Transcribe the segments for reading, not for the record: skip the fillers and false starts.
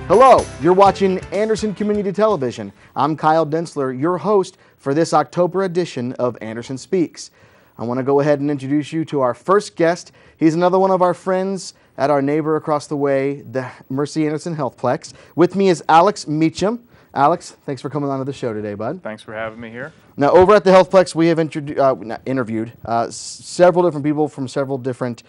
Hello, you're watching Anderson Community Television. I'm Kyle Densler, your host for this October edition of Anderson Speaks. I want to go ahead and introduce you to our first guest. He's another one of our friends at our neighbor across the way, the Mercy Anderson Healthplex. With me is Alex Meacham. Alex, thanks for coming on to the show today, bud. Thanks for having me here. Now, over at the Healthplex, we have interviewed several different people from several different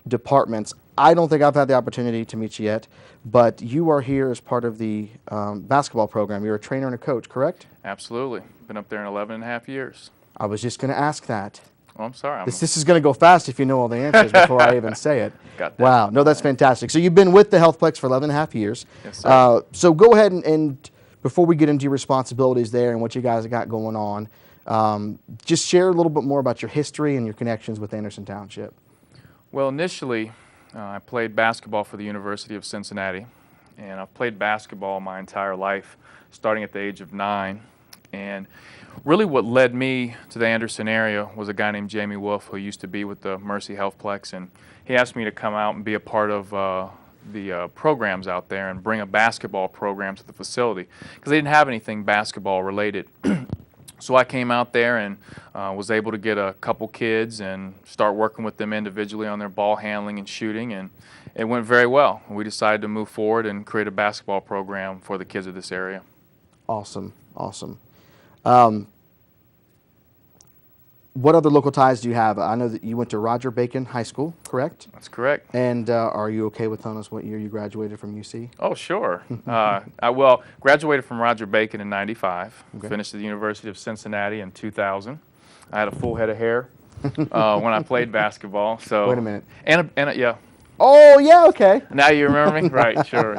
departments. I don't think I've had the opportunity to meet you yet, but you are here as part of the basketball program. You're a trainer and a coach, correct? Absolutely. Been up there in 11 and a half years. I was just going to ask that. Oh, I'm sorry. This is going to go fast if you know all the answers before I even say it. Got that. Wow. No, that's fantastic. So you've been with the Healthplex for 11 and a half years. Yes, sir. So go ahead and before we get into your responsibilities there and what you guys have got going on, just share a little bit more about your history and your connections with Anderson Township. Well, initially, I played basketball for the University of Cincinnati, and I've played basketball my entire life, starting at the age of 9. And really what led me to the Anderson area was a guy named Jamie Wolf, who used to be with the Mercy Healthplex, and he asked me to come out and be a part of the programs out there and bring a basketball program to the facility, because they didn't have anything basketball related. So I came out there and was able to get a couple kids and start working with them individually on their ball handling and shooting, and it went very well. We decided to move forward and create a basketball program for the kids of this area. Awesome, awesome. What other local ties do you have? I know that you went to Roger Bacon High School, correct? That's correct. And are you okay with telling us what year you graduated from UC? Oh, sure. I graduated from Roger Bacon in '95, Okay. finished at the University of Cincinnati in 2000. I had a full head of hair when I played basketball. So Wait a minute. Yeah. Oh, yeah, okay. Now you remember me? Right, sure.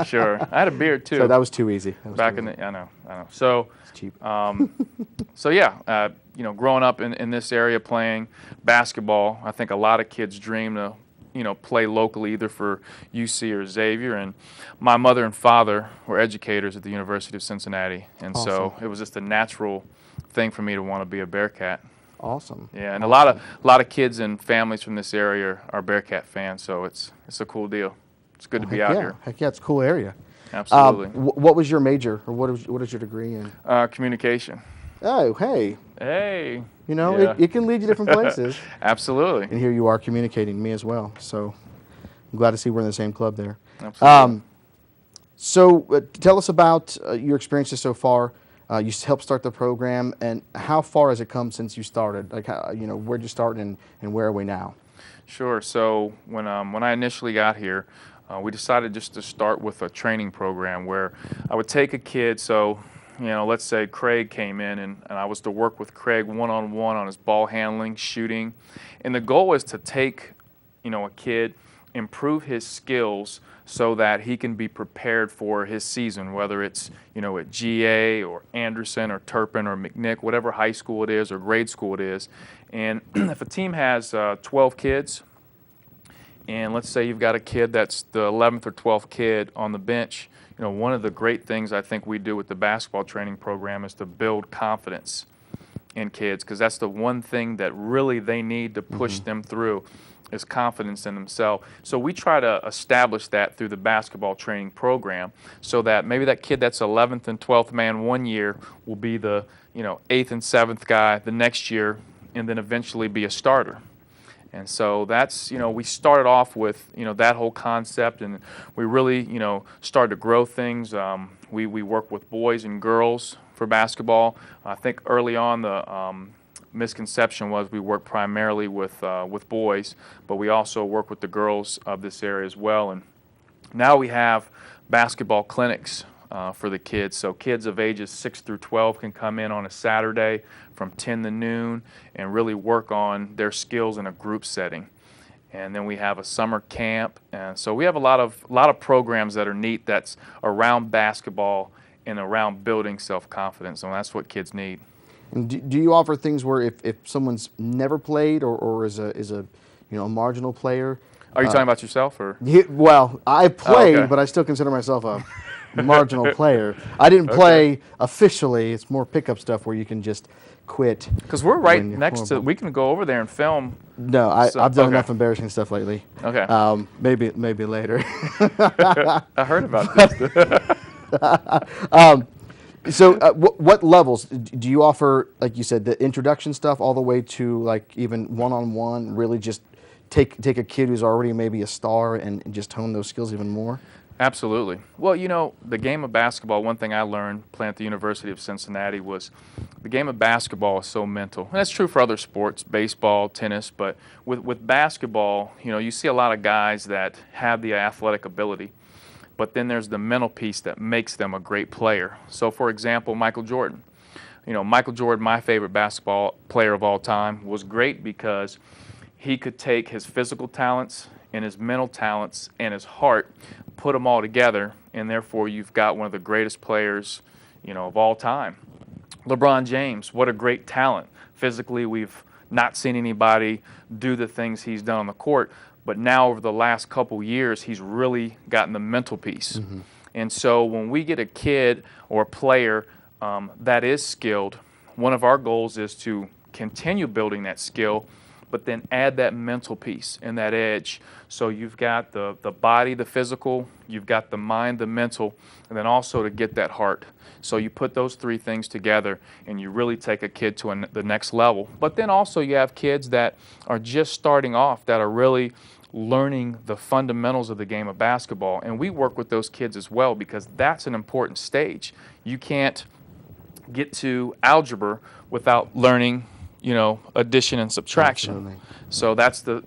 I had a beard too. So that was too easy. Back in the, I know. So, It's cheap. so yeah, growing up in this area playing basketball, I think a lot of kids dream to, play locally either for UC or Xavier. And my mother and father were educators at the University of Cincinnati, and so Awesome. it was just a natural thing for me to want to be a Bearcat. Awesome. Yeah, and Awesome. a lot of kids and families from this area are Bearcat fans, so it's a cool deal. It's good to be out here. Heck yeah, it's a cool area. Absolutely. What was your major, or what is your degree in? Communication. Oh, hey. Hey. Yeah. It can lead you different places. Absolutely. And here you are communicating, me as well. So I'm glad to see we're in the same club there. Absolutely. So tell us about your experiences so far. You helped start the program, and how far has it come since you started? Like, where'd you start, and where are we now? Sure. So when I initially got here, we decided just to start with a training program where I would take a kid. So, let's say Craig came in, and I was to work with Craig one-on-one on his ball handling, shooting, and the goal is to take, a kid, improve his skills so that he can be prepared for his season, whether it's, at GA or Anderson or Turpin or McNick, whatever high school it is or grade school it is. And if a team has 12 kids, and let's say you've got a kid that's the 11th or 12th kid on the bench, one of the great things I think we do with the basketball training program is to build confidence in kids, because that's the one thing that really they need to push them through, is confidence in themselves. So we try to establish that through the basketball training program, so that maybe that kid that's 11th and 12th man one year will be the 8th and 7th guy the next year, and then eventually be a starter. And so that's, we started off with, that whole concept, and we really, started to grow things. We work with boys and girls for basketball. I think early on the misconception was we work primarily with boys, but we also work with the girls of this area as well. And now we have basketball clinics for the kids. So kids of ages 6 through 12 can come in on a Saturday from 10 to noon and really work on their skills in a group setting. And then we have a summer camp, and so we have a lot of programs that are neat that's around basketball and around building self-confidence, and that's what kids need. And do you offer things where if someone's never played or is a marginal player? Are you talking about yourself, or? Well, I played, okay. but I still consider myself a marginal player. I didn't play officially. It's more pickup stuff where you can just quit. Because we're right when you're next to, horrible. we can go over there and film. No, I've done okay. enough embarrassing stuff lately. Okay. Maybe later. I heard about this. So, what levels do you offer? Like you said, the introduction stuff, all the way to like even one-on-one. Really, just take a kid who's already maybe a star and just hone those skills even more. Absolutely. Well, you know, the game of basketball, one thing I learned playing at the University of Cincinnati was the game of basketball is so mental. And that's true for other sports, baseball, tennis, but with basketball, you know, you see a lot of guys that have the athletic ability, but then there's the mental piece that makes them a great player. So, for example, Michael Jordan. You know, Michael Jordan, my favorite basketball player of all time, was great because he could take his physical talents and his mental talents and his heart, put them all together, and therefore you've got one of the greatest players, you know, of all time. LeBron James, what a great talent. Physically, we've not seen anybody do the things he's done on the court, but now over the last couple years, he's really gotten the mental piece. And so when we get a kid or a player that is skilled, one of our goals is to continue building that skill, but then add that mental piece and that edge. So you've got the body, the physical, you've got the mind, the mental, and then also to get that heart. So you put those three things together and you really take a kid to the next level. But then also you have kids that are just starting off, that are really learning the fundamentals of the game of basketball. And we work with those kids as well because that's an important stage. You can't get to algebra without learning, you know, addition and subtraction. Absolutely. So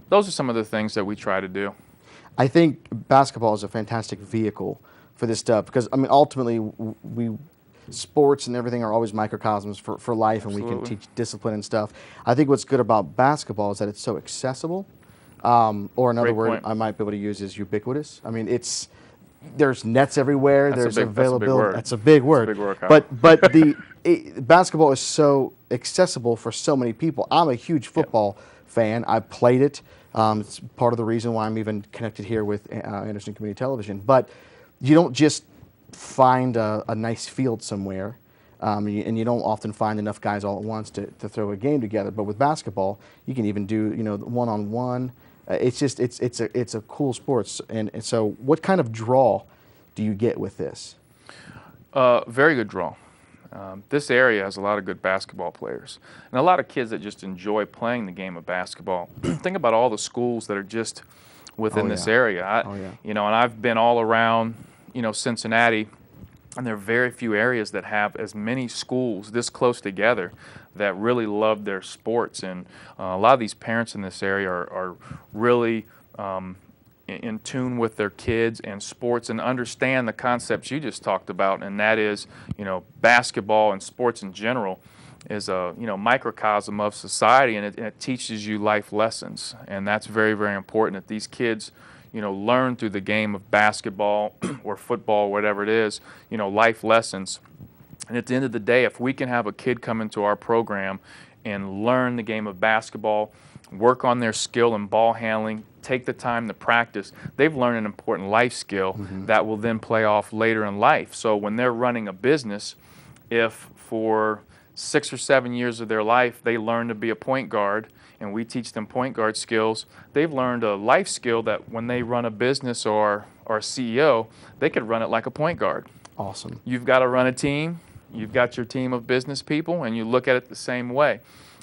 those are some of the things that we try to do. I think basketball is a fantastic vehicle for this stuff because, I mean, ultimately, sports and everything are always microcosms for life, and we can teach discipline and stuff. I think what's good about basketball is that it's so accessible, or another Great word point. I might be able to use is ubiquitous. I mean, there's nets everywhere. There's availability. That's a big word. That's a big word. Kyle. But basketball is so accessible for so many people. I'm a huge football fan. I played it. It's part of the reason why I'm even connected here with Anderson Community Television. But you don't just find a nice field somewhere, and you don't often find enough guys all at once to throw a game together. But with basketball, you can even do, you know, one-on-one. It's a cool sport. And so, what kind of draw do you get with this? Very good draw. This area has a lot of good basketball players and a lot of kids that just enjoy playing the game of basketball. Think about all the schools that are just within this area. You know, and I've been all around, you know, Cincinnati, and there are very few areas that have as many schools this close together that really love their sports. And a lot of these parents in this area are really in tune with their kids and sports and understand the concepts you just talked about, and that is, you know, basketball and sports in general is a, you know, microcosm of society, and it teaches you life lessons, and that's very, very important that these kids, you know, learn through the game of basketball or football, whatever it is, you know, life lessons. And at the end of the day, if we can have a kid come into our program and learn the game of basketball, work on their skill in ball handling, take the time to practice, they've learned an important life skill that will then play off later in life. So when they're running a business, if for 6 or 7 years of their life they learn to be a point guard and we teach them point guard skills, they've learned a life skill that when they run a business or are CEO, they could run it like a point guard. Awesome. You've got to run a team, you've got your team of business people, and you look at it the same way.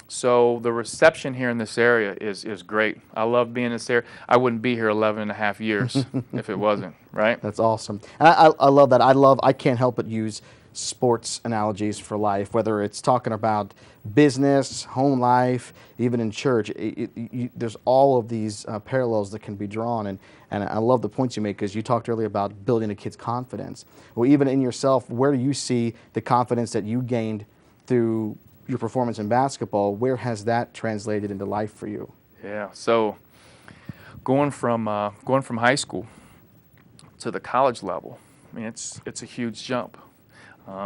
So the reception here in this area is great. I love being in this area. I wouldn't be here 11 and a half years if it wasn't, right? That's awesome. And I love that. I can't help but use sports analogies for life, whether it's talking about business, home life, even in church. There's all of these parallels that can be drawn, and I love the points you make because you talked earlier about building a kid's confidence. Well, even in yourself, where do you see the confidence that you gained through your performance in basketball? Where has that translated into life for you? Yeah, so going from high school to the college level, I mean, it's a huge jump.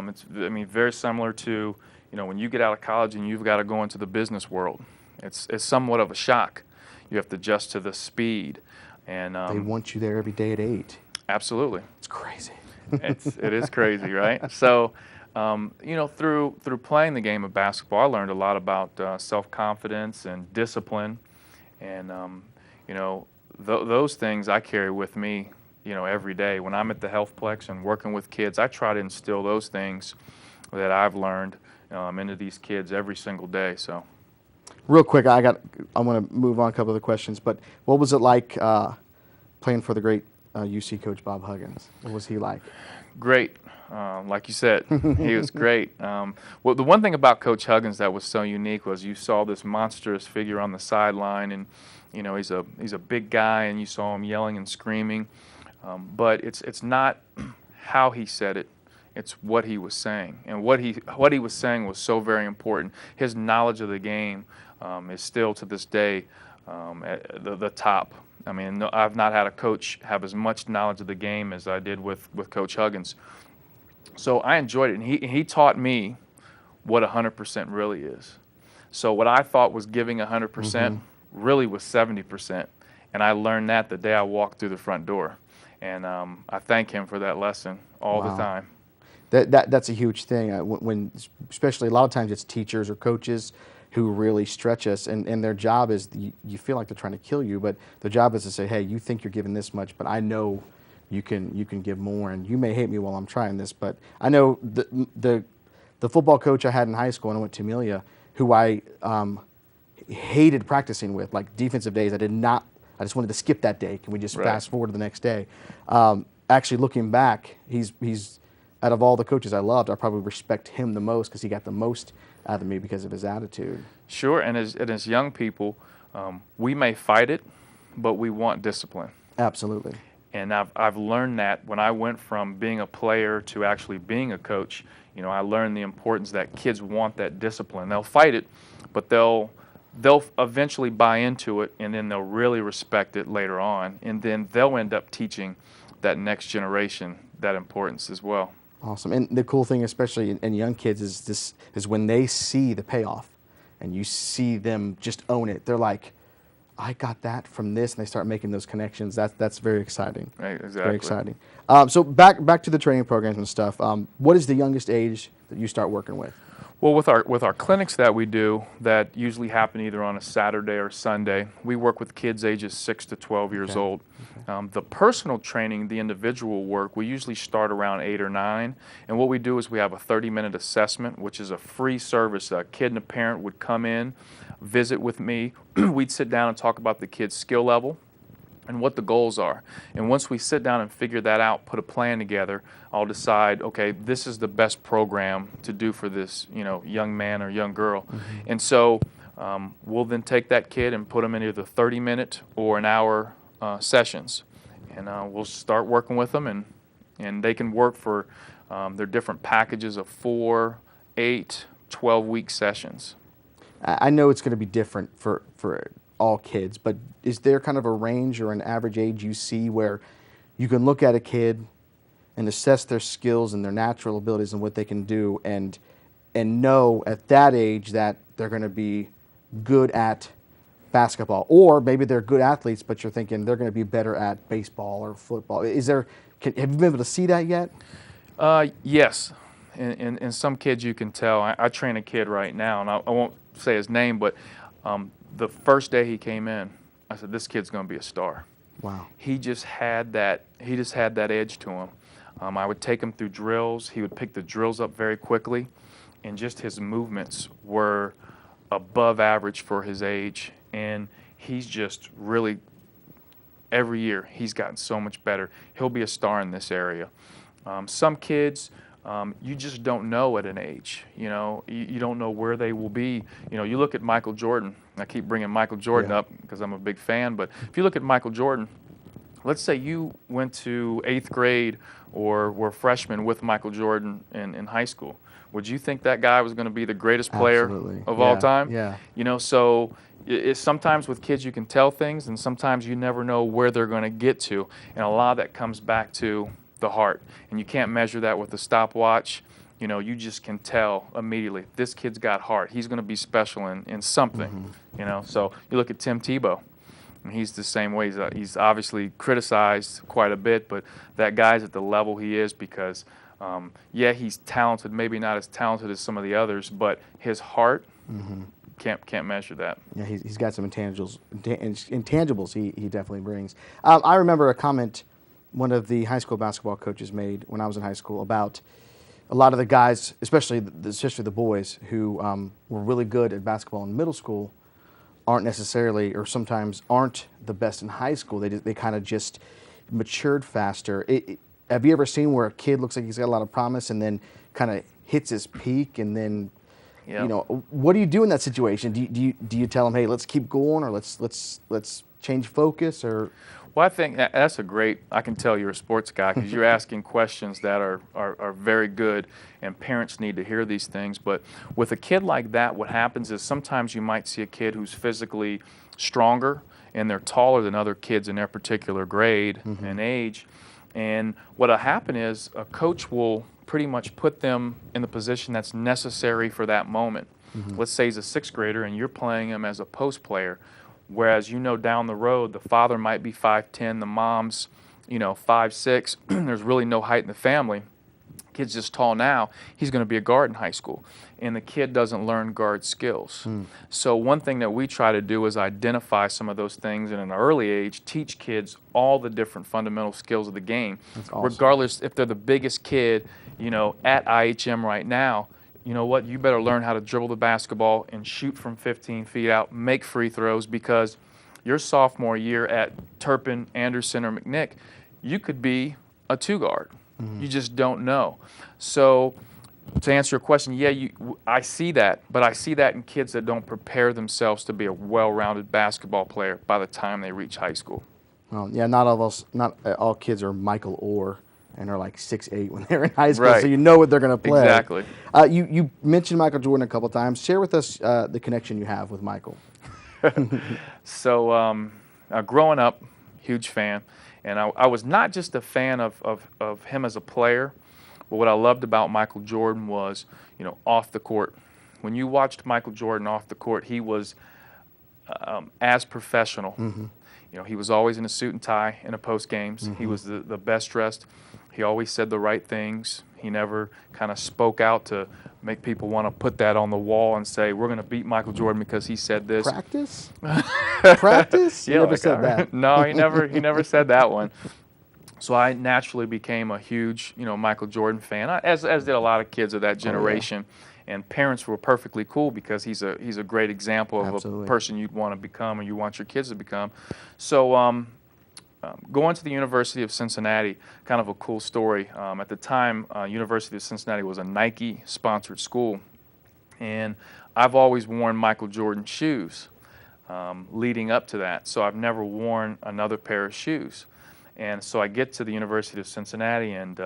It's very similar to, you know, when you get out of college and you've got to go into the business world. It's somewhat of a shock. You have to adjust to the speed, and They want you there every day at 8. absolutely, It's crazy. it is crazy, right? So Through playing the game of basketball, I learned a lot about self-confidence and discipline, and those things I carry with me, every day. When I'm at the Healthplex and working with kids, I try to instill those things that I've learned into these kids every single day. So, real quick, I want to move on a couple of the questions, but what was it like playing for the great UC coach Bob Huggins? What was he like? Great. Like you said, he was great. Well, the one thing about Coach Huggins that was so unique was you saw this monstrous figure on the sideline, and he's a big guy, and you saw him yelling and screaming. But it's not how he said it; it's what he was saying, and what he was saying was so very important. His knowledge of the game is still to this day at the top. I mean, no, I've not had a coach have as much knowledge of the game as I did with Coach Huggins. So I enjoyed it, and he taught me what 100% really is. So what I thought was giving 100% really was 70%, and I learned that the day I walked through the front door, and I thank him for that lesson all the time. That's a huge thing. When especially a lot of times it's teachers or coaches who really stretch us, and their job is you feel like they're trying to kill you, but their job is to say, hey, you think you're giving this much, but I know you can give more, and you may hate me while I'm trying this, but I know the football coach I had in high school when I went to Amelia, who I hated practicing with, like defensive days. I just wanted to skip that day. Can we just fast forward to the next day? Actually, looking back, he's out of all the coaches I loved, I probably respect him the most because he got the most out of me because of his attitude. Sure, and as young people, we may fight it, but we want discipline. Absolutely. And I've learned that when I went from being a player to actually being a coach. I learned the importance that kids want that discipline. They'll fight it, but they'll eventually buy into it, and then they'll really respect it later on, and then they'll end up teaching that next generation that importance as well. Awesome. And the cool thing, especially in young kids, is when they see the payoff, and you see them just own it. They're like, I got that from this, and they start making those connections. That's very exciting. Right, exactly. Very exciting. So back to the training programs and stuff. What is the youngest age that you start working with? Well, with our clinics that we do, that usually happen either on a Saturday or Sunday, we work with kids ages 6 to 12 years old. The personal training, the individual work, we usually start around 8 or 9. And what we do is we have a 30-minute assessment, which is a free service. A kid and a parent would come in, visit with me. We'd sit down and talk about the kid's skill level and what the goals are. And once we sit down and figure that out, put a plan together, I'll decide, okay, this is the best program to do for this, young man or young girl. And so we'll then take that kid and put them in either 30-minute or an hour sessions. And we'll start working with them, and they can work for their different packages of 4, 8, 12-week sessions. I know it's going to be different for all kids, but is there kind of a range or an average age you see where you can look at a kid and assess their skills and their natural abilities and what they can do, and know at that age that they're going to be good at basketball, or maybe they're good athletes, but you're thinking they're going to be better at baseball or football? Have you been able to see that yet? Yes. In some kids you can tell. I train a kid right now, and I won't say his name, but the first day he came in, I said, this kid's going to be a star. Wow. He just had that edge to him. I would take him through drills. He would pick the drills up very quickly, and just his movements were above average for his age. And he's just really, every year, he's gotten so much better. He'll be a star in this area. Some kids, you just don't know at an age. You don't know where they will be. You look at Michael Jordan. I keep bringing Michael Jordan up because I'm a big fan, but if you look at Michael Jordan, let's say you went to 8th grade or were a freshman with Michael Jordan in high school. Would you think that guy was going to be the greatest player of all time? Yeah. So it's sometimes with kids you can tell things, and sometimes you never know where they're going to get to, and a lot of that comes back to the heart, and you can't measure that with a stopwatch. You just can tell immediately, this kid's got heart. He's going to be special in something. So you look at Tim Tebow, and he's the same way. He's obviously criticized quite a bit, but that guy's at the level he is because Yeah, he's talented, maybe not as talented as some of the others, but his heart, can't measure that. Yeah, he's got some intangibles he definitely brings. I remember a comment one of the high school basketball coaches made when I was in high school about a lot of the guys, especially the boys, who were really good at basketball in middle school, aren't necessarily, or sometimes aren't the best in high school. They kind of just matured faster. Have you ever seen where a kid looks like he's got a lot of promise and then kind of hits his peak, and then Yep. you know, what do you do in that situation? Do you tell him, hey, let's keep going, or let's change focus, or? Well, I think that's a great, I can tell you're a sports guy because you're asking questions that are very good, and parents need to hear these things. But with a kid like that, what happens is sometimes you might see a kid who's physically stronger and they're taller than other kids in their particular grade and age. And what'll happen is a coach will pretty much put them in the position that's necessary for that moment. Let's say he's a sixth grader and you're playing him as a post player. Whereas, you know, down the road, the father might be 5'10", the mom's, 5'6". There's really no height in the family. Kid's just tall now. He's going to be a guard in high school, and the kid doesn't learn guard skills. So one thing that we try to do is identify some of those things, and at an early age, teach kids all the different fundamental skills of the game. That's awesome. Regardless if they're the biggest kid, at IHM right now. You know what, you better learn how to dribble the basketball and shoot from 15 feet out, make free throws, because your sophomore year at Turpin, Anderson, or McNick, you could be a two guard. You just don't know. So to answer your question, yeah, I see that, but I see that in kids that don't prepare themselves to be a well-rounded basketball player by the time they reach high school. Yeah, not all kids are Michael Orr and are like 6'8" when they're in high school, Right. so you know what they're going to play. Exactly. You mentioned Michael Jordan a couple times. Share with us the connection you have with Michael. So growing up, huge fan, and I was not just a fan of him as a player, but what I loved about Michael Jordan was, off the court. When you watched Michael Jordan off the court, he was as professional. He was always in a suit and tie in a post games. He was the best dressed. He always said the right things. He never kind of spoke out to make people want to put that on the wall and say, we're going to beat Michael Jordan because he said this. Practice? Practice? You never said that. No, he never said that one. So I naturally became a huge, Michael Jordan fan, as did a lot of kids of that generation. And parents were perfectly cool because he's a great example of Absolutely. a person you'd want to become or you want your kids to become. So going to the University of Cincinnati, kind of a cool story. At the time, University of Cincinnati was a Nike-sponsored school, and I've always worn Michael Jordan shoes leading up to that. So I've never worn another pair of shoes. And so I get to the University of Cincinnati, and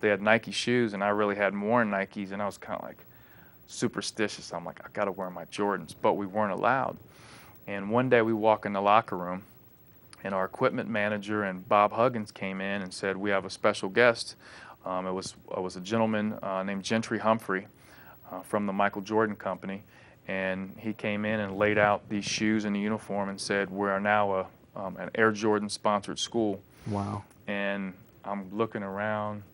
they had Nike shoes, and I really hadn't worn Nikes, and I was kind of like superstitious. I'm like, I got to wear my Jordans, but we weren't allowed. And one day we walk in the locker room, and our equipment manager and Bob Huggins came in and said, we have a special guest. It was a gentleman named Gentry Humphrey from the Michael Jordan Company, and he came in and laid out these shoes and the uniform and said, we are now an Air Jordan sponsored school. Wow. And I'm looking around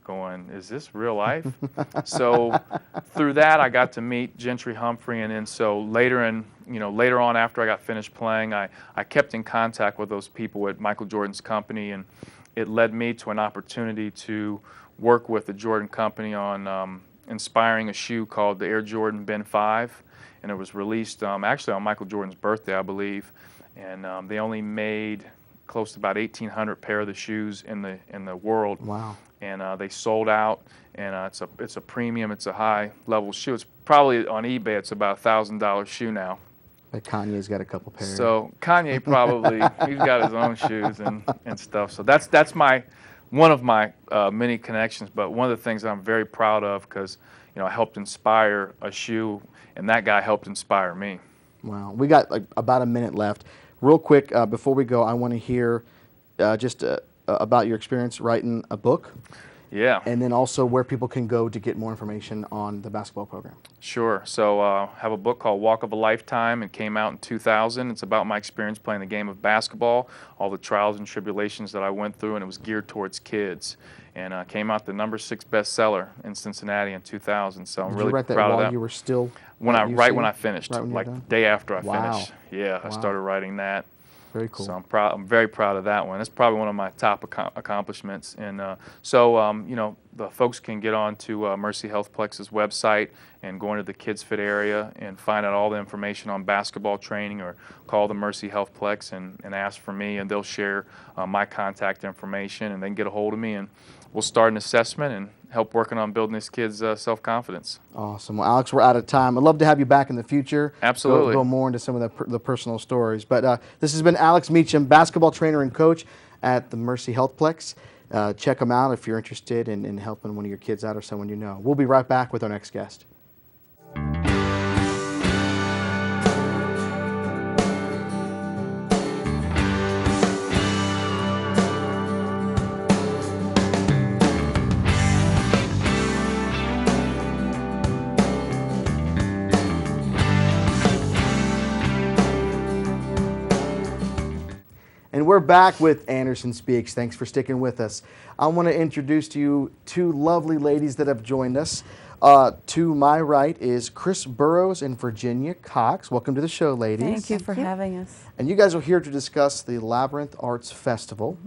going, is this real life? So through that, I got to meet Gentry Humphrey, and then so later on after I got finished playing, I kept in contact with those people at Michael Jordan's company, and it led me to an opportunity to work with the Jordan Company on inspiring a shoe called the Air Jordan Ben 5, and it was released actually on Michael Jordan's birthday, I believe, and they only made close to about 1,800 pair of the shoes in the world. Wow. And they sold out, and it's a premium, it's a high level shoe. It's probably on eBay, it's about $1,000 shoe now. But Kanye's got a couple pairs. So Kanye probably he's got his own shoes and stuff. So that's one of my many connections. But one of the things that I'm very proud of, because I helped inspire a shoe, and that guy helped inspire me. Wow. We got like about a minute left. Real quick, before we go, I want to hear just about your experience writing a book Yeah. and then also where people can go to get more information on the basketball program. Sure. So I have a book called Walk of a Lifetime. It came out in 2000. It's about my experience playing the game of basketball, all the trials and tribulations that I went through, and it was geared towards kids. And came out the #6 bestseller in Cincinnati in 2000. So I'm Did really you write that proud of while that. you were still When at right UC? when I finished, Right when you were like done? the day after I Wow. finished. Yeah, I Wow. started writing that. Very cool. So I'm proud. I'm very proud of that one. It's probably one of my top accomplishments. And you know, the folks can get on to Mercy Healthplex's website and go into the Kids Fit area and find out all the information on basketball training, or call the Mercy Healthplex and ask for me, and they'll share my contact information, and they can get a hold of me, and we'll start an assessment and help working on building this kid's self-confidence. Awesome. Well, Alex, we're out of time. I'd love to have you back in the future. Absolutely. Go more into some of the personal stories. But this has been Alex Meacham, basketball trainer and coach at the Mercy Healthplex. Check them out if you're interested in helping one of your kids out or someone you know. We'll be right back with our next guest. And we're back with Anderson Speaks. Thanks for sticking with us. I want to introduce to you two lovely ladies that have joined us. To my right is Chris Burrows and Virginia Cox. Welcome to the show, ladies. Thank you for having us. And you guys are here to discuss the Labyrinth Arts Festival,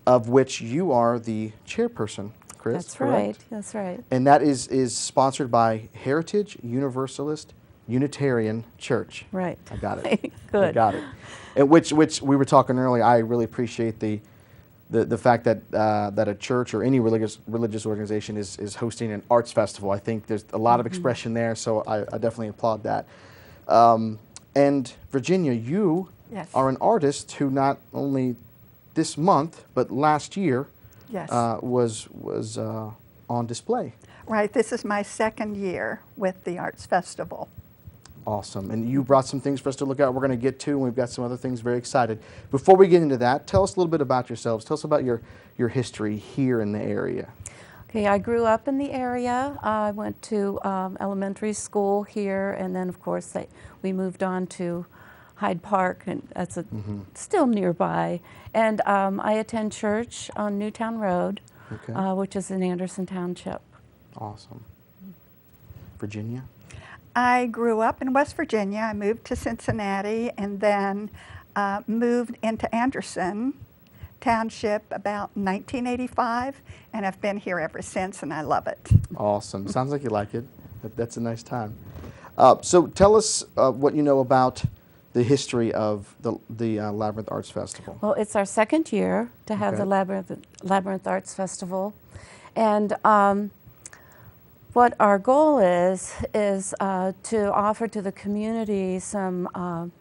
of which you are the chairperson, Chris. That's correct? right. That's right. And that is sponsored by Heritage Universalist Unitarian Church. Right. I got it. Good. I got it. And which we were talking earlier. I really appreciate the fact that that a church or any religious organization is hosting an arts festival. I think there's a lot of expression there, so I definitely applaud that. And Virginia, you Yes. are an artist who not only this month but last year Yes. was on display. Right. This is my second year with the Arts Festival. Awesome. And you brought some things for us to look at. We're going to get to, and we've got some other things. Very excited. Before we get into that, tell us a little bit about yourselves. Tell us about your history here in the area. Okay, I grew up in the area. I went to elementary school here, and then, of course, we moved on to Hyde Park, and that's still nearby. And I attend church on Newtown Road, Okay. which is in Anderson Township. Awesome. Virginia? I grew up in West Virginia. I moved to Cincinnati and then moved into Anderson Township about 1985, and I've been here ever since, and I love it. Awesome. Sounds like you like it. That's a nice time. So tell us what you know about the history of the Labyrinth Arts Festival. Well, it's our second year to have Okay. the Labyrinth Arts Festival. And what our goal is to offer to the community some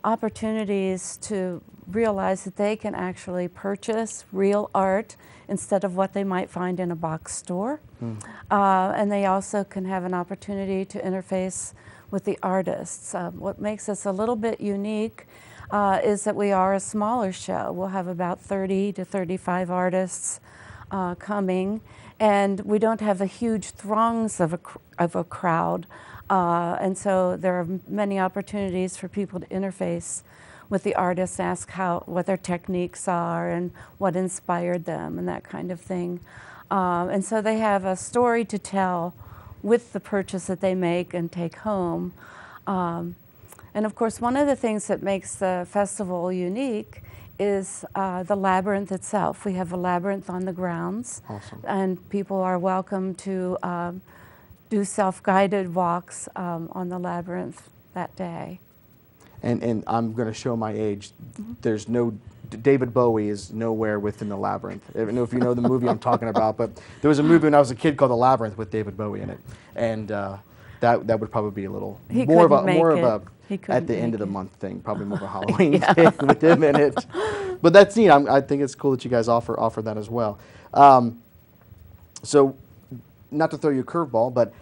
opportunities to realize that they can actually purchase real art instead of what they might find in a box store. And they also can have an opportunity to interface with the artists. What makes us a little bit unique is that we are a smaller show. We'll have about 30 to 35 artists coming, and we don't have a huge throngs of a crowd. And so there are many opportunities for people to interface with the artists, ask what their techniques are and what inspired them and that kind of thing. And so they have a story to tell with the purchase that they make and take home. And of course, one of the things that makes the festival unique is the labyrinth itself. We have a labyrinth on the grounds. Awesome. And people are welcome to do self-guided walks on the labyrinth that day. And I'm going to show my age. There's no David Bowie is nowhere within the Labyrinth. I don't know if you know the movie I'm talking about, but there was a movie when I was a kid called The Labyrinth with David Bowie in it, and that would probably be a little He more of a couldn't He at couldn't the end make of the it. month thing, probably more of a Halloween thing with him in it. But that's neat. I think it's cool that you guys offer that as well. So, not to throw you a curveball, but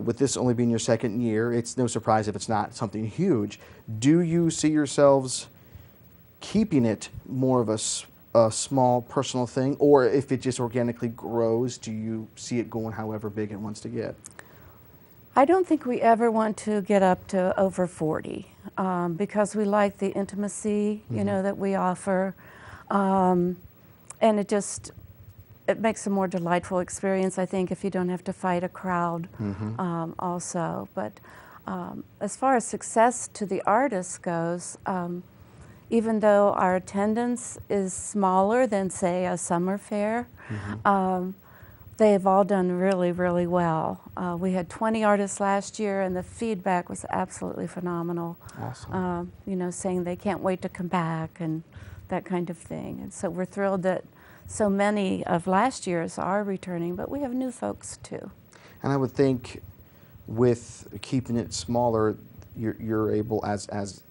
with this only being your second year, it's no surprise if it's not something huge. Do you see yourselves keeping it more of a a small personal thing, or if it just organically grows, do you see it going however big it wants to get? I don't think we ever want to get up to over 40 because we like the intimacy, you know, that we offer, and it makes a more delightful experience, I think, if you don't have to fight a crowd also. But as far as success to the artists goes, even though our attendance is smaller than, say, a summer fair, they've all done really, really well. We had 20 artists last year, and the feedback was absolutely phenomenal. Awesome. You know, saying they can't wait to come back and that kind of thing. And so we're thrilled that so many of last year's are returning, but we have new folks too. And I would think with keeping it smaller, you're able, as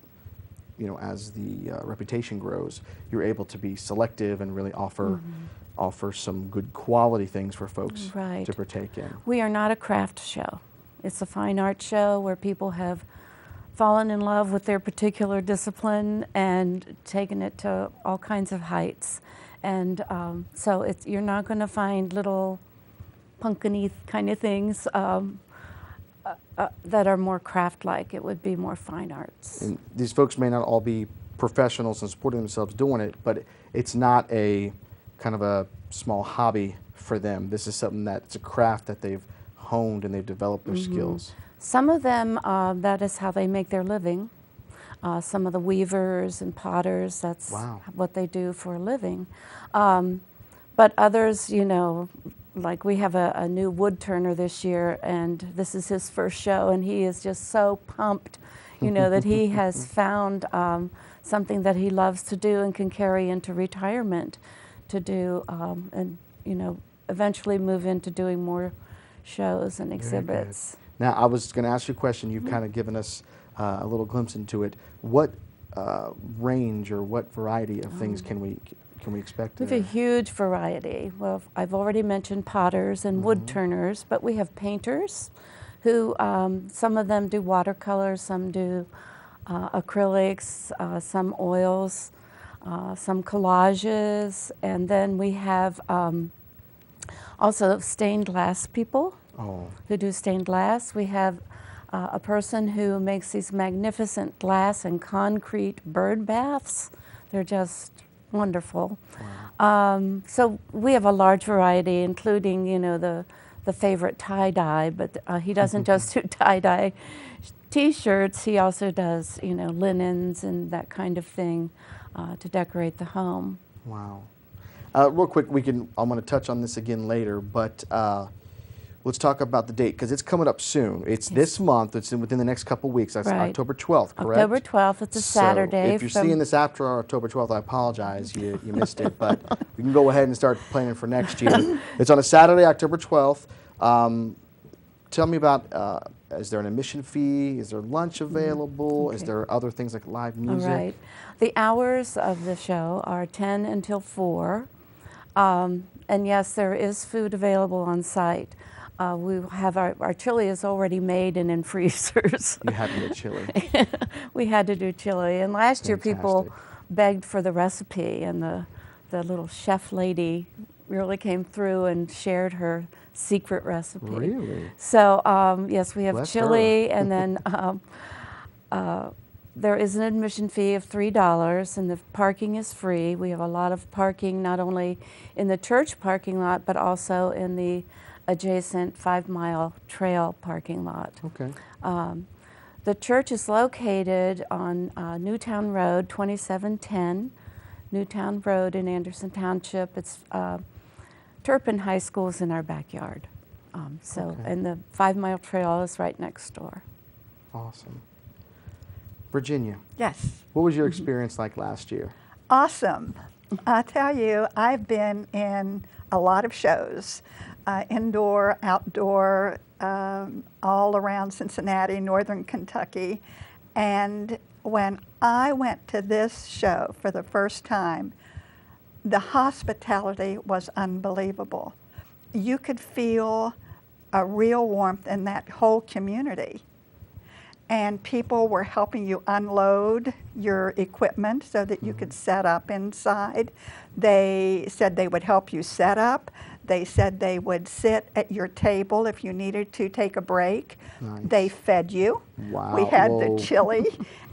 you know, as the reputation grows, you're able to be selective and really offer some good quality things for folks to partake in. We are not a craft show. It's a fine art show where people have fallen in love with their particular discipline and taken it to all kinds of heights. And so you're not going to find little pumpkin-y kind of things that are more craft-like. It would be more fine arts. And these folks may not all be professionals and supporting themselves doing it, but it's not a kind of a small hobby for them. This is something it's a craft that they've honed and they've developed their skills. Some of them, that is how they make their living. Some of the weavers and potters, that's what they do for a living. But others, you know, like we have a new wood turner this year, and this is his first show, and he is just so pumped, you know, that he has found something that he loves to do and can carry into retirement to do, and, you know, eventually move into doing more shows and exhibits. Now, I was going to ask you a question. You've kind of given us a little glimpse into it. What range or what variety of things can we expect? We have a huge variety. Well, I've already mentioned potters and wood turners, but we have painters who, some of them do watercolors, some do acrylics, some oils, some collages, and then we have also stained glass people who do stained glass. We have a person who makes these magnificent glass and concrete bird baths. They're just wonderful. Wow. So we have a large variety, including, you know, the favorite tie-dye, but he doesn't just do tie-dye T-shirts. He also does, you know, linens and that kind of thing to decorate the home. Wow. Real quick, I'm going to touch on this again later, but let's talk about the date, because it's coming up soon. It's this month. It's within the next couple weeks. That's October 12th, correct? October 12th. It's a Saturday. If you're seeing this after October 12th, I apologize. You missed it, but you can go ahead and start planning for next year. It's on a Saturday, October 12th. Tell me about, is there an admission fee? Is there lunch available? Is there other things like live music? All right. The hours of the show are 10 until 4. And yes, there is food available on site. We have our chili is already made and in freezers. You had to get chili. We had to do chili. And last year people begged for the recipe, and the little chef lady really came through and shared her secret recipe. Really? So yes, we have chili, and then there is an admission fee of $3, and the parking is free. We have a lot of parking, not only in the church parking lot, but also in the adjacent 5-mile trail parking lot. Okay. The church is located on Newtown Road, 2710 Newtown Road in Anderson Township. It's Turpin High School is in our backyard. And the 5-mile trail is right next door. Awesome. Virginia. Yes. What was your experience like last year? Awesome. I tell you, I've been in a lot of shows, indoor, outdoor, all around Cincinnati, northern Kentucky. And when I went to this show for the first time, the hospitality was unbelievable. You could feel a real warmth in that whole community. and people were helping you unload your equipment so that you could set up inside. They said they would help you set up. They said they would sit at your table if you needed to take a break. Nice. They fed you. Wow. We had Whoa. the chili.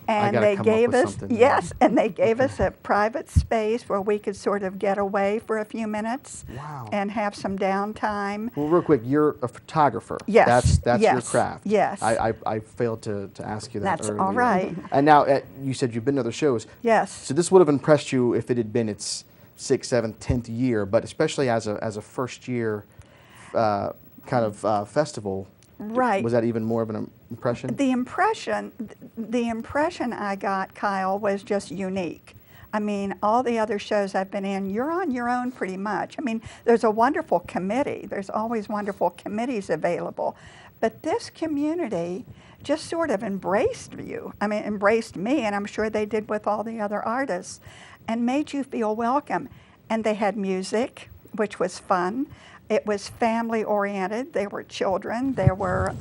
And gotta they come up gave with us, something. yes, and they gave us a private space where we could sort of get away for a few minutes Wow. and have some downtime. Well, real quick, you're a photographer. Yes, That's your yes, craft. yes. I failed to ask you that That's earlier. all right. And now, you said you've been to other shows. Yes. So this would have impressed you if it had been its 6th, 7th, 10th year, but especially as a first year kind of festival. Right. Was that even more of an impression? The impression I got, Kyle, was just unique. I mean, all the other shows I've been in, you're on your own pretty much. I mean, there's a wonderful committee. There's always wonderful committees available. But this community just sort of embraced you. I mean, embraced me, and I'm sure they did with all the other artists, and made you feel welcome. And they had music, which was fun. It was family oriented. There were children. There were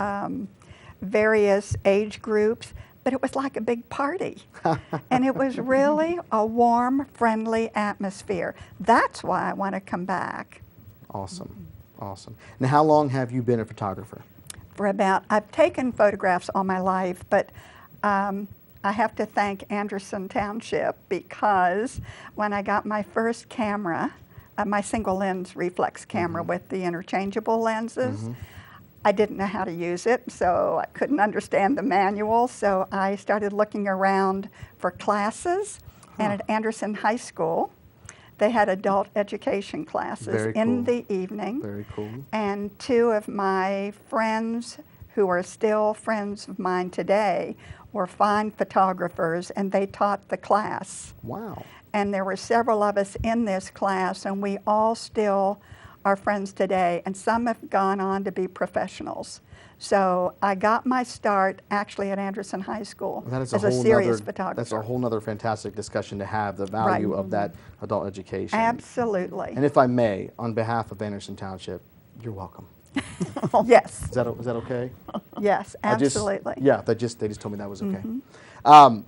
various age groups. But it was like a big party. And it was really a warm, friendly atmosphere. That's why I want to come back. Awesome. Awesome. Now, how long have you been a photographer? I've taken photographs all my life, but I have to thank Anderson Township, because when I got my first camera, my single lens reflex camera with the interchangeable lenses, I didn't know how to use it, so I couldn't understand the manual, so I started looking around for classes. And at Anderson High School, they had adult education classes Very in cool. the evening. Very cool. And two of my friends, who are still friends of mine today, were fine photographers, and they taught the class. Wow. And there were several of us in this class, and we all still are friends today, and some have gone on to be professionals. So I got my start actually at Anderson High School Well, that is as a a whole serious nother, photographer. That's a whole nother fantastic discussion to have, the value of that adult education. Absolutely. And if I may, on behalf of Anderson Township, you're welcome. Yes, Is that okay? yes, I just- absolutely. yeah, they just told me that was okay. Mm-hmm.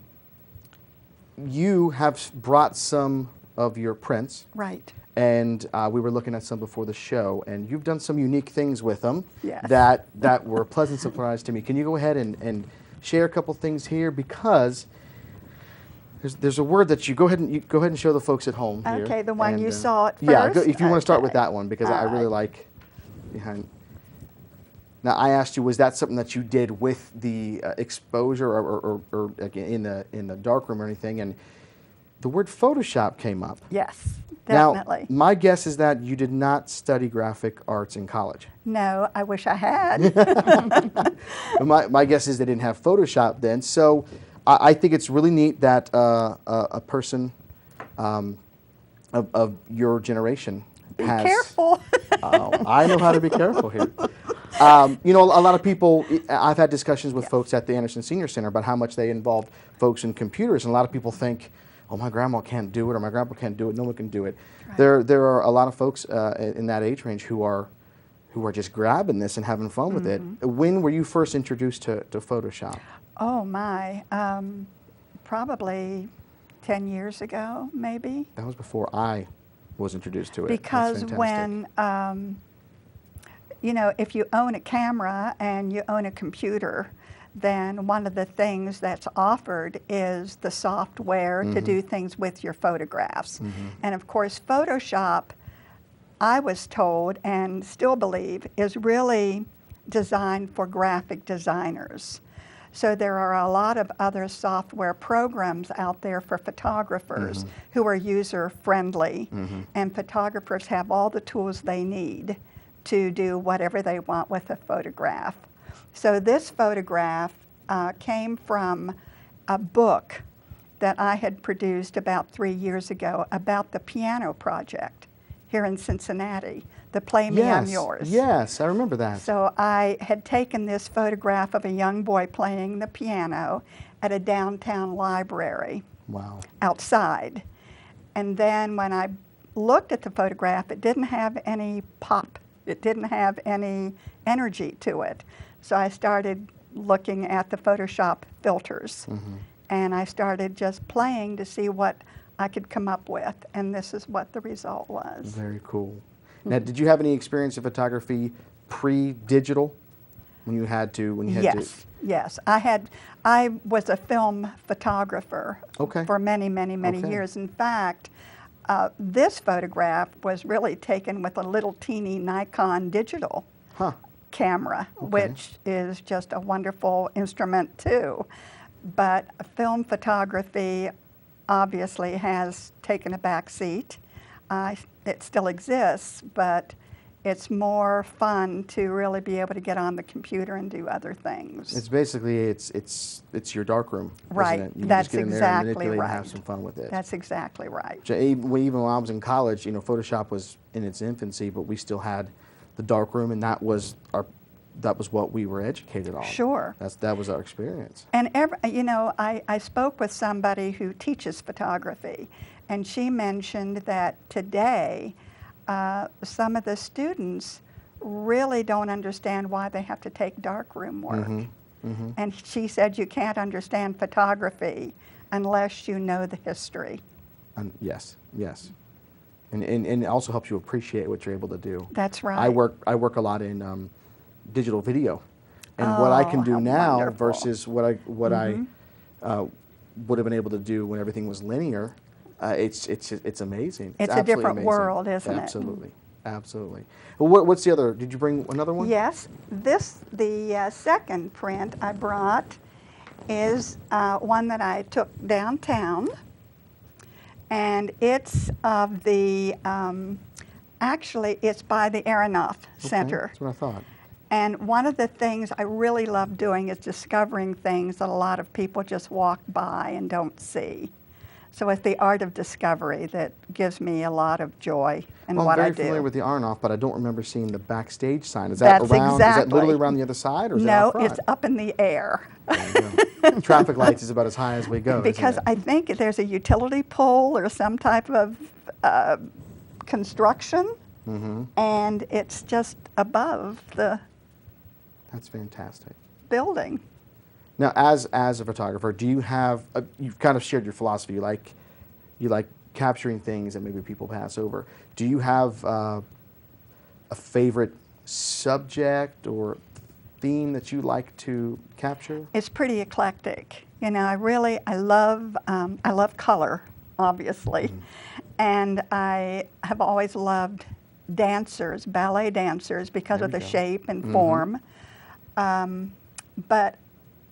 You have brought some of your prints, Right. and we were looking at some before the show, and you've done some unique things with them Yes. that were a pleasant surprise to me. Can you go ahead and share a couple things here, because there's a word that you go ahead and show the folks at home here. Okay, the one and, you saw at Yeah, first? if you want to start with Okay. that one, because I All really right. like behind. Now, I asked you, was that something that you did with the exposure or like in the darkroom or anything? And the word Photoshop came up. Yes, Now, definitely. my guess is that you did not study graphic arts in college. No, I wish I had. My guess is they didn't have Photoshop then. So I think it's really neat that a person of your generation Be has. careful. Oh, I know how to be careful here. You know, a lot of people, I've had discussions with folks at the Anderson Senior Center about how much they involved folks in computers, and a lot of people think, oh, my grandma can't do it, or my grandpa can't do it, no one can do it. Right. There are a lot of folks in that age range who are just grabbing this and having fun with it. When were you first introduced to Photoshop? Oh my, probably 10 years ago, maybe. That was before I was introduced to it. That's Because fantastic. when, you know, if you own a camera and you own a computer, then one of the things that's offered is the software to do things with your photographs. And of course, Photoshop, I was told and still believe, is really designed for graphic designers. So there are a lot of other software programs out there for photographers who are user friendly, and photographers have all the tools they need to do whatever they want with a photograph. So this photograph came from a book that I had produced about 3 years ago about the piano project here in Cincinnati, the Play Me, I'm Yours. Yes, I remember that. So I had taken this photograph of a young boy playing the piano at a downtown library Wow. outside. And then when I looked at the photograph, it didn't have any pop. It didn't have any energy to it. So I started looking at the Photoshop filters. And I started just playing to see what I could come up with, and this is what the result was. Very cool. Now, did you have any experience in photography pre-digital when you had to? Yes, yes. I was a film photographer Okay. for many, many, many Okay. years. In fact, this photograph was really taken with a little teeny Nikon digital Huh. camera, which is just a wonderful instrument too. But film photography obviously has taken a back seat. It still exists, but it's more fun to really be able to get on the computer and do other things. It's basically it's your dark room, Right, isn't it? You can that's just get in there exactly and manipulate right. and have some fun with it. That's exactly right. Even when I was in college, Photoshop was in its infancy, but we still had the dark room, and that was what we were educated on. Sure. That was our experience. And I spoke with somebody who teaches photography, and she mentioned that today some of the students really don't understand why they have to take darkroom work. And she said you can't understand photography unless you know the history. Yes, yes. And it also helps you appreciate what you're able to do. That's right. I work a lot in digital video, and what I can do how now wonderful. versus what I would have been able to do when everything was linear. It's amazing. It's a absolutely different amazing. world, isn't it? Absolutely, absolutely. Well, what's the other? Did you bring another one? Yes, the second print I brought is one that I took downtown, and it's of the, actually it's by the Aronoff Okay, Center. that's what I thought. And one of the things I really love doing is discovering things that a lot of people just walk by and don't see. So it's the art of discovery that gives me a lot of joy in Well, what I I'm do. very familiar with the Aronoff, but I don't remember seeing the backstage sign. Is that That's around? Is that exactly. literally around the other side, or is it No, out front? it's up in the air. There you go. Traffic lights is about as high as we go. isn't Because it? I think there's a utility pole or some type of construction, and it's just above the That's fantastic. building. Now, as a photographer, do you have? You've kind of shared your philosophy. You like capturing things that maybe people pass over. Do you have a favorite subject or theme that you like to capture? It's pretty eclectic. I love color, obviously, and I have always loved dancers, ballet dancers, because There of you the go. shape and form. But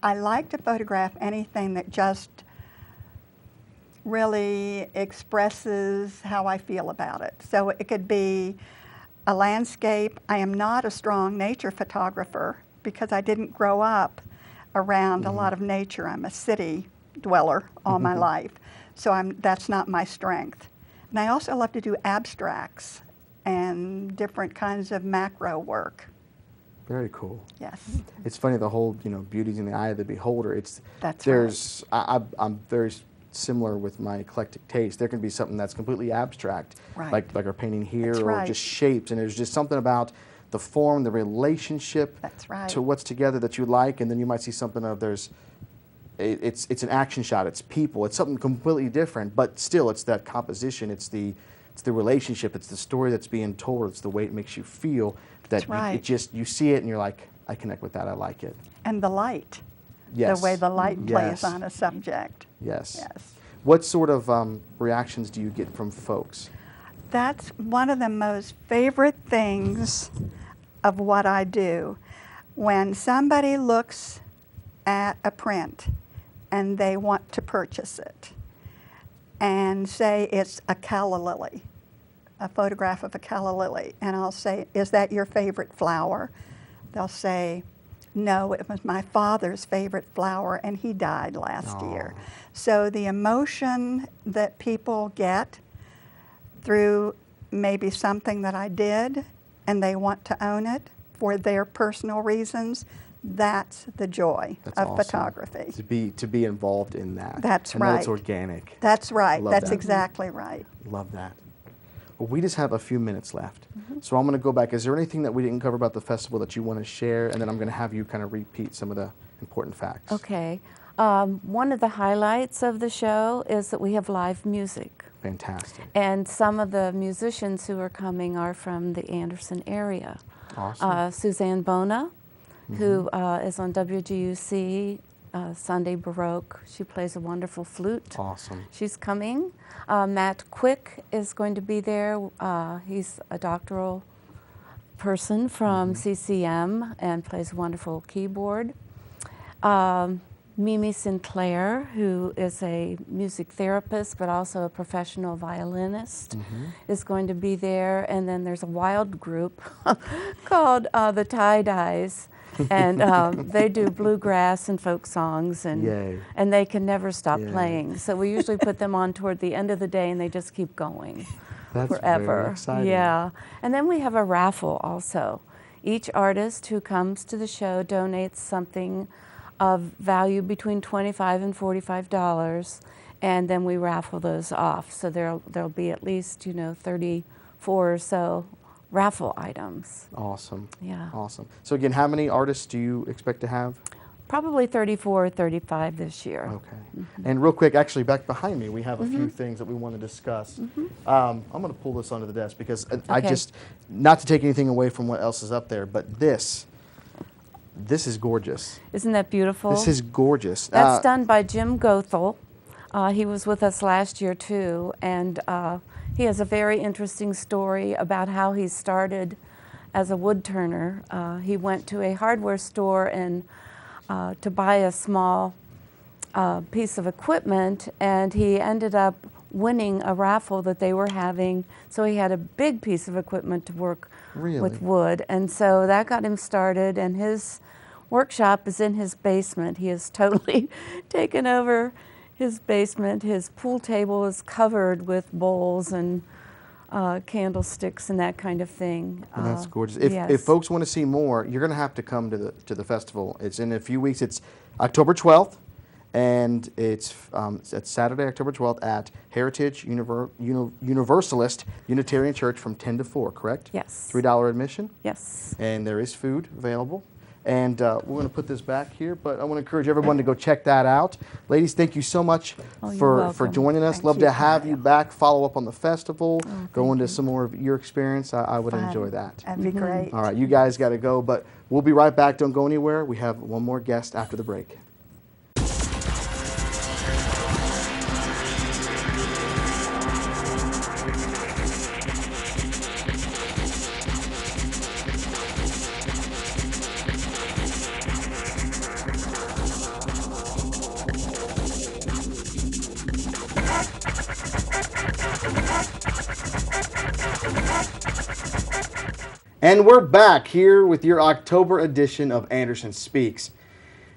I like to photograph anything that just really expresses how I feel about it. So it could be a landscape. I am not a strong nature photographer because I didn't grow up around a lot of nature. I'm a city dweller all my life. So that's not my strength. And I also love to do abstracts and different kinds of macro work. Very cool. Yes. It's funny, the whole beauty's in the eye of the beholder. That's there's I'm very similar with my eclectic taste. There can be something that's completely abstract, Right. like our painting here, That's or right. just shapes, and there's just something about the form, the relationship That's right. to what's together that you like, and then you might see something of it's an action shot, it's people, it's something completely different, but still it's that composition, it's the relationship, it's the story that's being told, it's the way it makes you feel. That's right. You see it and you're like, I connect with that, I like it. And the light. Yes. The way the light plays Yes. on a subject. Yes. Yes. What sort of reactions do you get from folks? That's one of the most favorite things of what I do. When somebody looks at a print and they want to purchase it and say it's a calla lily, a photograph of a calla lily, and I'll say, is that your favorite flower? They'll say, no, it was my father's favorite flower and he died last year. So the emotion that people get through maybe something that I did and they want to own it for their personal reasons, that's the joy That's of awesome. photography. To be involved in that. That's I know it's right. organic. That's right. Love That's that. exactly right. Love that. Well, we just have a few minutes left. So I'm going to go back. Is there anything that we didn't cover about the festival that you want to share? And then I'm going to have you kind of repeat some of the important facts. Okay. One of the highlights of the show is that we have live music. Fantastic. And some of the musicians who are coming are from the Anderson area. Awesome. Suzanne Bona, who is on WGUC, Sunday Baroque. She plays a wonderful flute. Awesome. She's coming. Matt Quick is going to be there. He's a doctoral person from CCM and plays a wonderful keyboard. Mimi Sinclair, who is a music therapist but also a professional violinist, is going to be there. And then there's a wild group called the Tie-Dyes. And they do bluegrass and folk songs, and they can never stop playing. So we usually put them on toward the end of the day, and they just keep going. That's forever. very exciting. Yeah. And then we have a raffle also. Each artist who comes to the show donates something of value between $25 and $45, and then we raffle those off. So there'll be at least 34 or so raffle items. Awesome. Yeah. Awesome. So again, how many artists do you expect to have? Probably 34 or 35 this year. Okay. And real quick, actually, back behind me, we have a few things that we want to discuss. I'm going to pull this onto the desk because I just, not to take anything away from what else is up there, but this is gorgeous. Isn't that beautiful? This is gorgeous. That's done by Jim Goethel. He was with us last year too, and he has a very interesting story about how he started as a wood turner. He went to a hardware store and to buy a small piece of equipment, and he ended up winning a raffle that they were having. So he had a big piece of equipment to work with wood, and so that got him started. And his workshop is in his basement. He has totally taken over his basement. His pool table is covered with bowls and candlesticks and that kind of thing. And that's gorgeous. If folks want to see more, you're going to have to come to the festival. It's in a few weeks. It's October 12th, and it's Saturday, October 12th at Heritage Universalist Unitarian Church from 10 to 4, correct? Yes. $3 admission. Yes. And there is food available. And we're going to put this back here, but I want to encourage everyone to go check that out. Ladies, thank you so much for joining us. Love to have you back, follow up on the festival, go into some more of your experience. I would enjoy that. That'd be great. All right, you guys got to go, but we'll be right back. Don't go anywhere. We have one more guest after the break. And we're back here with your October edition of Anderson Speaks.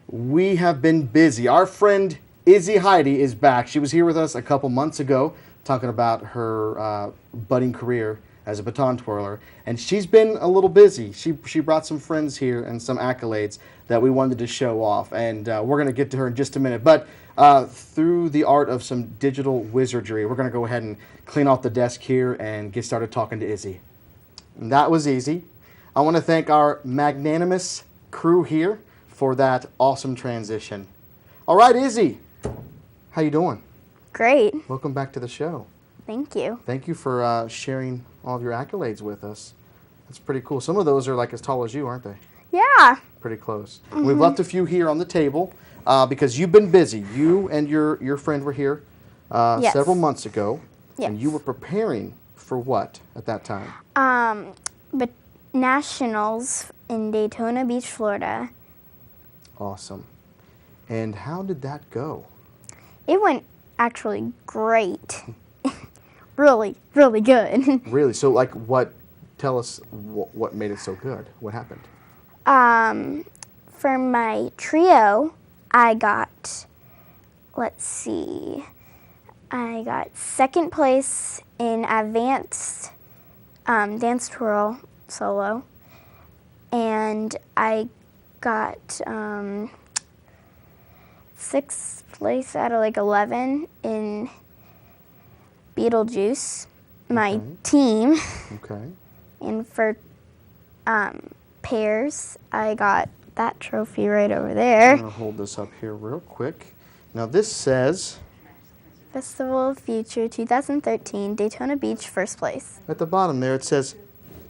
We have been busy. Our friend Izzy Heidi is back. She was here with us a couple months ago talking about her budding career as a baton twirler. And she's been a little busy. She brought some friends here and some accolades that we wanted to show off. And we're going to get to her in just a minute. But through the art of some digital wizardry, we're going to go ahead and clean off the desk here and get started talking to Izzy. And that was easy. I want to thank our magnanimous crew here for that awesome transition. All right, Izzy, how you doing? Great. Welcome back to the show. Thank you. Thank you for sharing all of your accolades with us. That's pretty cool. Some of those are like as tall as you, aren't they? Yeah. Pretty close. We've left a few here on the table because you've been busy. You and your friend were here Yes. several months ago. Yes. And you were preparing for what at that time? But nationals in Daytona Beach, Florida. Awesome. And how did that go? It went actually great. Really, really good. Really? So, like, tell us what made it so good. What happened? For my trio, I got, I got second place in advanced dance twirl solo, and I got sixth place out of 11 in Beetlejuice, my team. Okay. And for pairs, I got that trophy right over there. I'm going to hold this up here real quick. Now this says, Festival of Future 2013, Daytona Beach, first place. at the bottom there, it says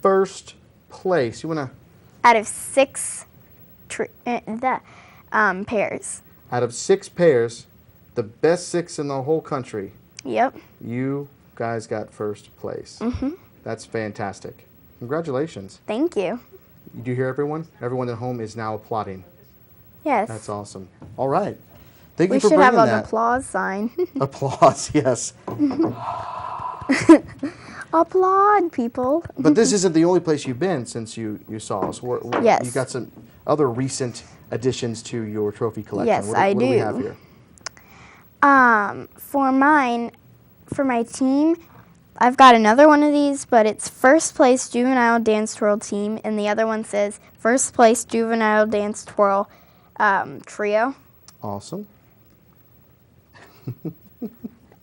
first place. You want to, Out of 6 pairs. out of 6 pairs, the best 6 in the whole country, Yep. you guys got first place. That's fantastic. Congratulations. Thank you. Do you hear everyone? Everyone at home is now applauding. Yes. That's awesome. All right. Thank We you for should bringing have an that. applause sign. Applause, yes. Applaud, people. But this isn't the only place you've been since you saw us. Yes. You got some other recent additions to your trophy collection. Yes, I what do we do. have here? For my team, I've got another one of these, but it's first place juvenile dance twirl team, and the other one says first place juvenile dance twirl trio. Awesome.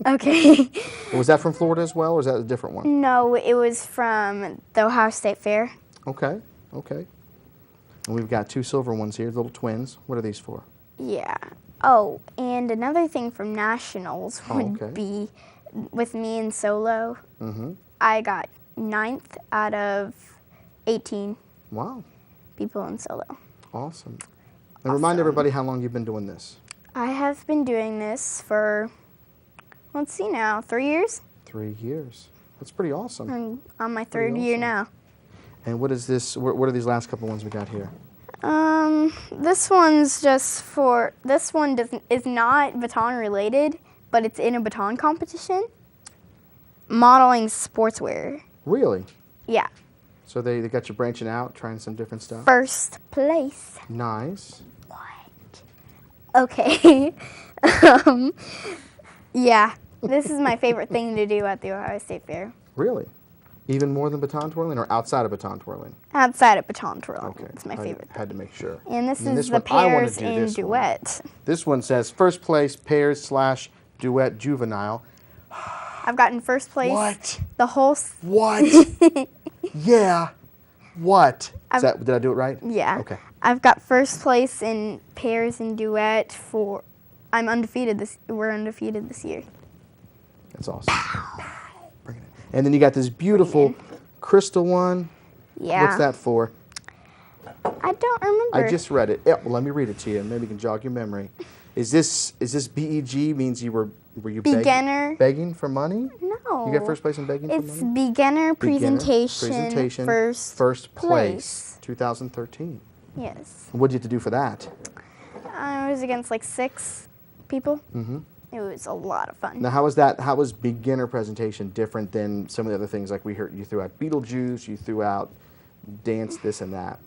Okay. Was that from Florida as well, or is that a different one? No, it was from the Ohio State Fair. Okay, okay. And we've got 2 silver ones here, little twins. What are these for? Yeah. Oh, and another thing from nationals would okay. be with me in solo. Mm-hmm. I got 9th out of 18 Wow, people in solo. awesome. And remind everybody how long you've been doing this. I have been doing this for, let's see now, 3 years? 3 years. That's pretty awesome. I'm on my Pretty 3rd year awesome. now. And what is this? What are these last couple ones we got here? This one's just for, this one is not baton related, but it's in a baton competition. Modeling sportswear. Really? Yeah. So they got you branching out, trying some different stuff. First place. Nice. Okay. Yeah, this is my favorite thing to do at the Ohio State Fair. Really? Even more than baton twirling, or outside of baton twirling? Outside of baton twirling. Okay. It's my I favorite. had to make sure. And this then is the one, I wanna pairs do in this one. duet. This one says first place pairs/duet juvenile. I've gotten first place. What? The whole. What? Yeah. What? Did I do it right? Yeah. Okay. I've got first place in pairs and duet for. I'm undefeated We're undefeated this year. That's awesome. Bring it in. And then you got this beautiful crystal one. Yeah. What's that for? I don't remember. I just read it. Yeah, well, let me read it to you, and maybe you can jog your memory. Is this BEG means were you Beginner. begging for money? No. You got first place in begging It's for money? beginner Beginner presentation. first place, place. 2013. Yes. What did you have to do for that? I was against like 6 people. Mm-hmm. It was a lot of fun. Now, how was that? How was beginner presentation different than some of the other things? Like we heard, you threw out Beetlejuice, you threw out dance, this and that.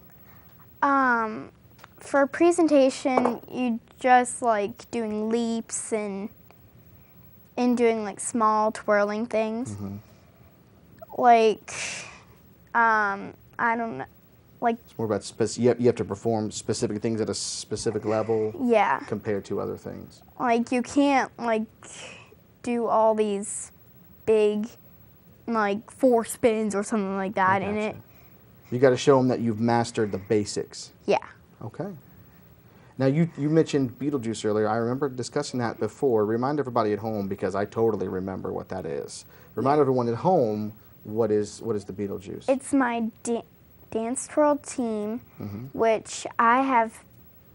For a presentation, you just like doing leaps and doing like small twirling things. Mm-hmm. Like, I don't know, like, It's more about you have to perform specific things at a specific level yeah, compared to other things. like you can't like do all these big like 4 spins or something like that in it. Gotcha. You got to show them that you've mastered the basics. Yeah. Okay. Now, you mentioned Beetlejuice earlier. I remember discussing that before. Remind everybody at home, because I totally remember what that is. Remind everyone at home what is the Beetlejuice. It's my dance twirl team, Mm-hmm. which I've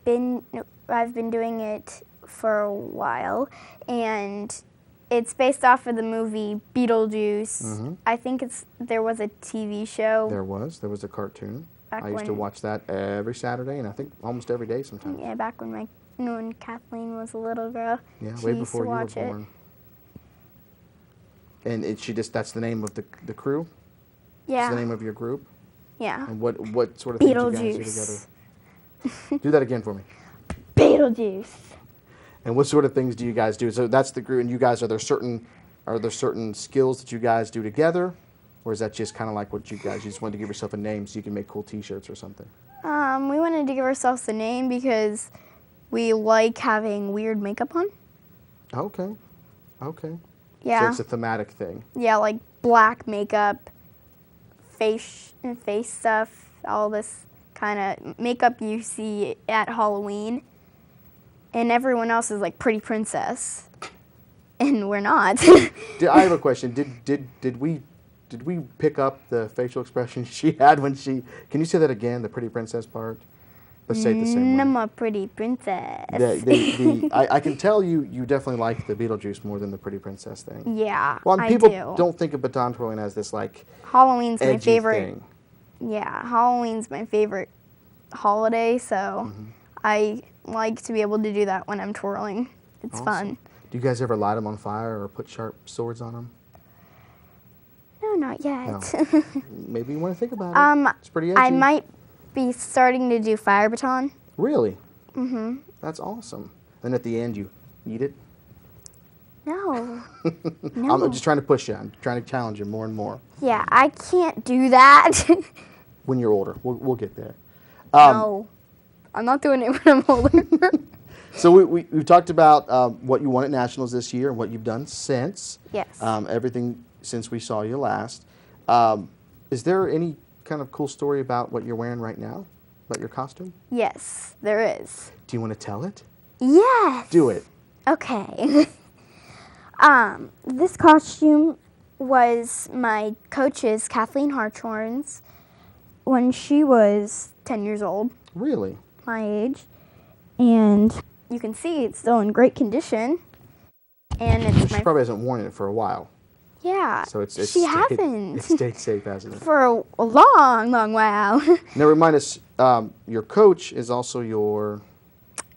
been doing it for a while, and it's based off of the movie Beetlejuice. Mm-hmm. I think there was a TV show. There was a cartoon. Back I used to when- watch that every Saturday, and I think almost every day sometimes. Yeah, back when when Kathleen was a little girl. Yeah, she way used before to you were watch it. born. And that's the name of the crew? Yeah. That's the name of your group? Yeah. And what sort of things you guys do Beetlejuice. together? Do that again for me. Beetlejuice. And what sort of things do you guys do? So that's the group, and you guys, are there certain skills that you guys do together? Or is that just kind of like what you just wanted to give yourself a name so you can make cool t-shirts or something? We wanted to give ourselves a name because we like having weird makeup on. Okay. Okay. Yeah. So it's a thematic thing. Yeah, like black makeup, face stuff, all this kind of makeup you see at Halloween, and everyone else is like pretty princess, and we're not. I have a question. Did we pick up the facial expression she had when she? Can you say that again? The pretty princess part. Let's say it the same way. I'm a pretty princess. I can tell you definitely like the Beetlejuice more than the pretty princess thing. Yeah, Well, and I people do. don't think of baton twirling as this like Halloween's my edgy favorite. thing. Yeah, Halloween's my favorite holiday, so Mm-hmm. I like to be able to do that when I'm twirling. It's Awesome. fun. Do you guys ever light them on fire or put sharp swords on them? No, not yet. No. Maybe you want to think about it. It's pretty edgy. I might be starting to do fire baton. Really? Mm-hmm. That's awesome. Then at the end you eat it? No. No. I'm just trying to push you. I'm trying to challenge you more and more. Yeah, I can't do that. When you're older, we'll get there. No. I'm not doing it when I'm older. So we've talked about what you won at Nationals this year and what you've done since. Yes. Everything since we saw you last. Is there any kind of cool story about what you're wearing right now? About your costume? Yes, there is. Do you want to tell it? Yes. Do it. Okay. This costume was my coach's, Kathleen Hartshorn's, when she was 10 years old, Really? my age. And you can see it's still in great condition. And it's She my, probably hasn't worn it for a while. yeah, So it's she stayed, hasn't It stayed safe, hasn't it? for a long, long while. Now remind us, your coach is also your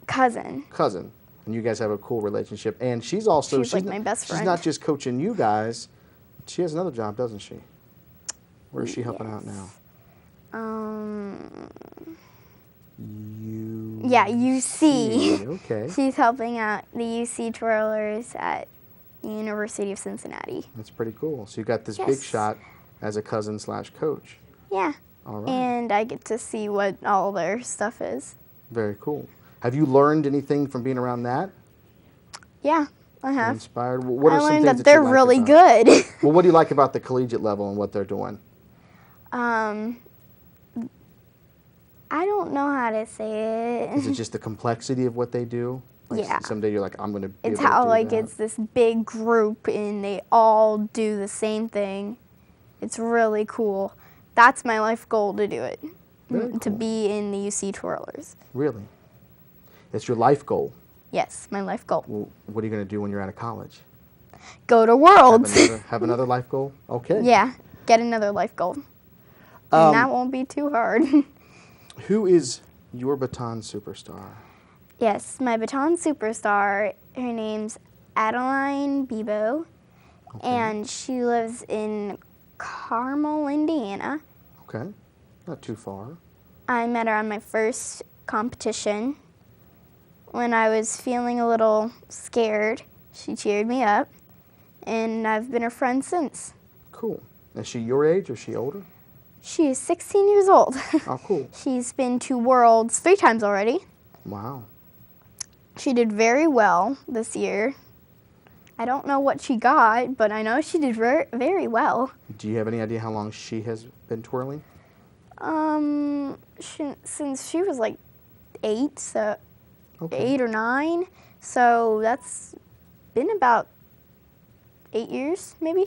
Cousin. cousin, and you guys have a cool relationship. And she's also She's like my best She's friend. not just coaching you guys; she has another job, doesn't she? Where is she helping out now? Yeah, UC. Okay, She's helping out the UC twirlers at the University of Cincinnati. that's pretty cool. So you got this big Yes. shot as a cousin / coach. Yeah. All right, And I get to see what all their stuff is. very cool. Have you learned anything from being around that? Yeah, I have. Inspired? What are I some learned things that they're you like really about- good. Well, what do you like about the collegiate level and what they're doing? I don't know how to say Is it. it just the complexity of what they do? Like Yeah. Someday you're like, I'm going to be It's able to how do like that. it's this big group and they all do the same thing. It's really cool. That's my life goal, to do it. Very To cool. be in the UC twirlers. Really? That's your life goal. Yes, my life goal. Well, what are you going to do when you're out of college? Go to Worlds. Have another life goal? Okay. Yeah, get another life goal. And that won't be too hard. Who is your baton superstar? Yes, my baton superstar, her name's Adeline Bebo, and she lives in Carmel, Indiana. Okay. Not too far. I met her on my first competition. When I was feeling a little scared, she cheered me up, and I've been her friend since. Cool. Is she your age or is she older? She is 16 years old. Oh, cool. She's been to Worlds 3 times already. Wow. She did very well this year. I don't know what she got, but I know she did very, very well. Do you have any idea how long she has been twirling? Since she was like 8, so Okay. 8 or 9, so that's been about 8 years, maybe.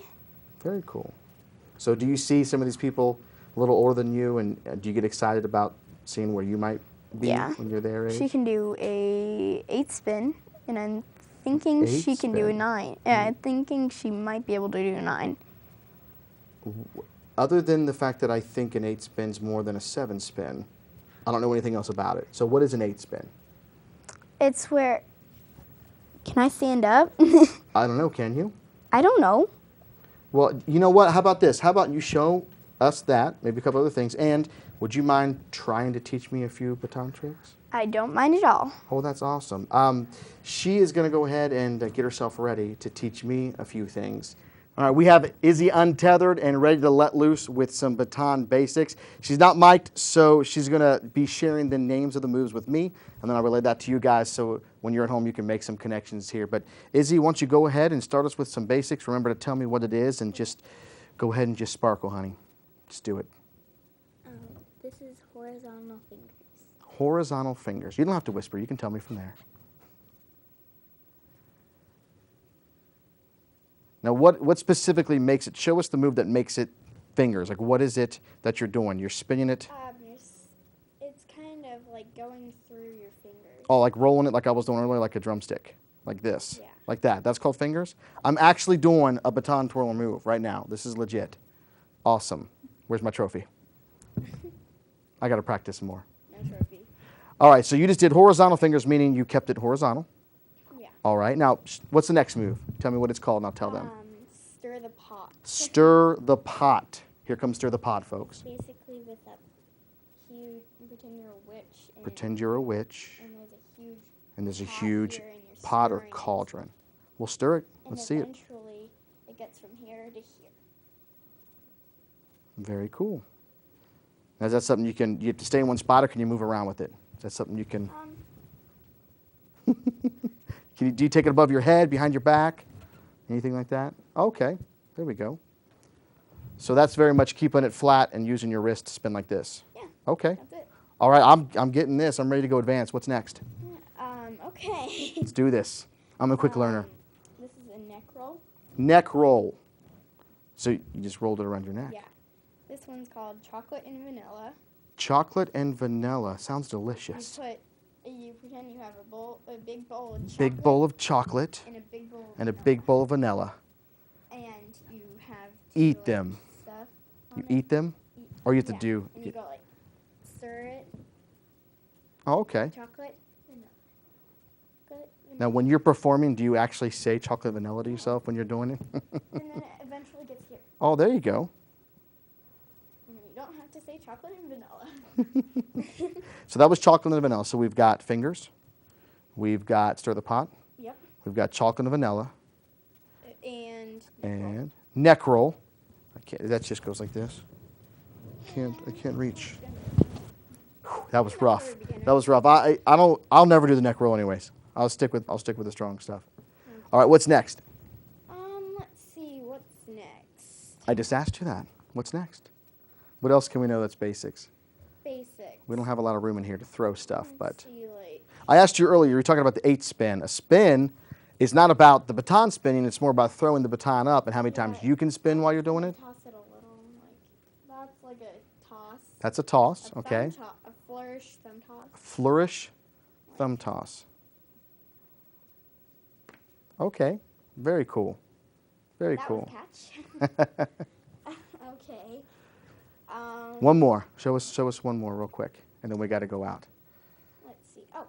Very cool. So do you see some of these people a little older than you, and do you get excited about seeing where you might be Yeah. when you're their age? She can do a 8 spin, and I'm thinking she can do a 8 9. Yeah, I'm thinking she might be able to do a 9. Other than the fact that I think an 8 spin's more than a 7 spin, I don't know anything else about it. So what is an 8 spin? It's where. Can I stand up? I don't know, can you? I don't know. Well, you know what? How about this? How about you show us that, maybe a couple other things, and would you mind trying to teach me a few baton tricks? I don't mind at all. Oh, that's awesome. She is going to go ahead and get herself ready to teach me a few things. All right, we have Izzy untethered and ready to let loose with some baton basics. She's not mic'd, so she's going to be sharing the names of the moves with me, and then I'll relay that to you guys so when you're at home you can make some connections here. But Izzy, why don't you go ahead and start us with some basics. Remember to tell me what it is and just go ahead and just sparkle, honey. Just do it. This is horizontal fingers. Horizontal fingers. You don't have to whisper. You can tell me from there. Now, what specifically makes it? Show us the move that makes it fingers. Like, what is it that you're doing? You're spinning it. It's kind of like going through your fingers. Oh, like rolling it like I was doing earlier, like a drumstick. Like this. Yeah. Like that. That's called fingers? I'm actually doing a baton twirler move right now. This is legit. Awesome. Where's my trophy? I got to practice some more. No trophy. All right, so you just did horizontal fingers, meaning you kept it horizontal. Yeah. All right. Now, what's the next move? Tell me what it's called, and I'll tell them. Stir the pot. Stir the pot. Here comes stir the pot, folks. Basically, with that huge, pretend you're a witch. And Pretend you're a witch, and there's a huge and there's a pot huge here, and you're pot or stirring it. cauldron. We'll stir it. And Let's see it. eventually, it gets from here to here. Very cool. Now, is that something you have to stay in one spot, or can you move around with it? Is that something you can? Do you take it above your head, behind your back, anything like that? Okay, there we go. So that's very much keeping it flat and using your wrist to spin like this. Yeah. Okay. That's it. All right, I'm getting this. I'm ready to go advance. What's next? Okay. Let's do this. I'm a quick learner. This is a neck roll. Neck roll. So you just rolled it around your neck. Yeah. This one's called chocolate and vanilla. Chocolate and vanilla. Sounds You delicious. you pretend you have a big bowl of chocolate. Big bowl of chocolate And a big bowl of and a vanilla. big bowl of vanilla. And you have to Eat like, them. stuff You on it. eat them? Or you have to Yeah. do. And you go like stir it, Oh, okay. chocolate, vanilla. Chocolate, Now, vanilla. when you're performing, do you actually say chocolate vanilla to yourself when you're doing it? And then it eventually gets here. Oh, there you go. And then you don't have to say chocolate and vanilla. So that was chocolate and vanilla. So we've got fingers. We've got stir the pot. Yep. We've got chocolate and vanilla. And And neck roll. That just goes like this. I can't reach. Whew, that was rough. That was rough. I'll never do the neck roll anyways. I'll stick with the strong stuff. All right, what's next? let's see what's next. I just asked you that. What's next? What else can we know that's basics? Basics. We don't have a lot of room in here to throw stuff, but See, like, I asked you earlier, you were talking about the 8 spin. A spin is not about the baton spinning, it's more about throwing the baton up and how many times you can spin while you're doing it. toss it a little, like that's like a toss. That's a toss, A thumb okay? a flourish, thumb toss. Flourish, thumb toss. Okay, very cool. Very That cool. was catch. Okay. One more. Show us one more real quick, and then we got to go out. Let's see. Oh.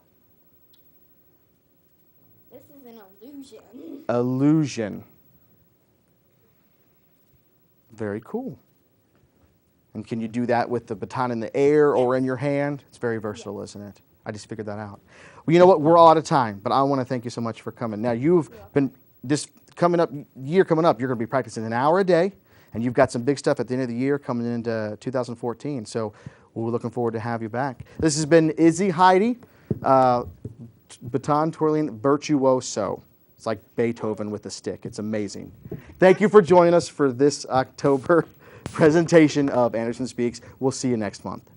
This is an illusion. Illusion. Very cool. And can you do that with the baton in the air or in your hand? It's very versatile, isn't it? I just figured that out. Well, you know what? We're all out of time, but I want to thank you so much for coming. Now, you've been, this year coming up, you're going to be practicing an hour a day, and you've got some big stuff at the end of the year coming into 2014. So we're looking forward to have you back. This has been Izzy Heidi, baton twirling virtuoso. It's like Beethoven with a stick. It's amazing. Thank you for joining us for this October presentation of Anderson Speaks. We'll see you next month.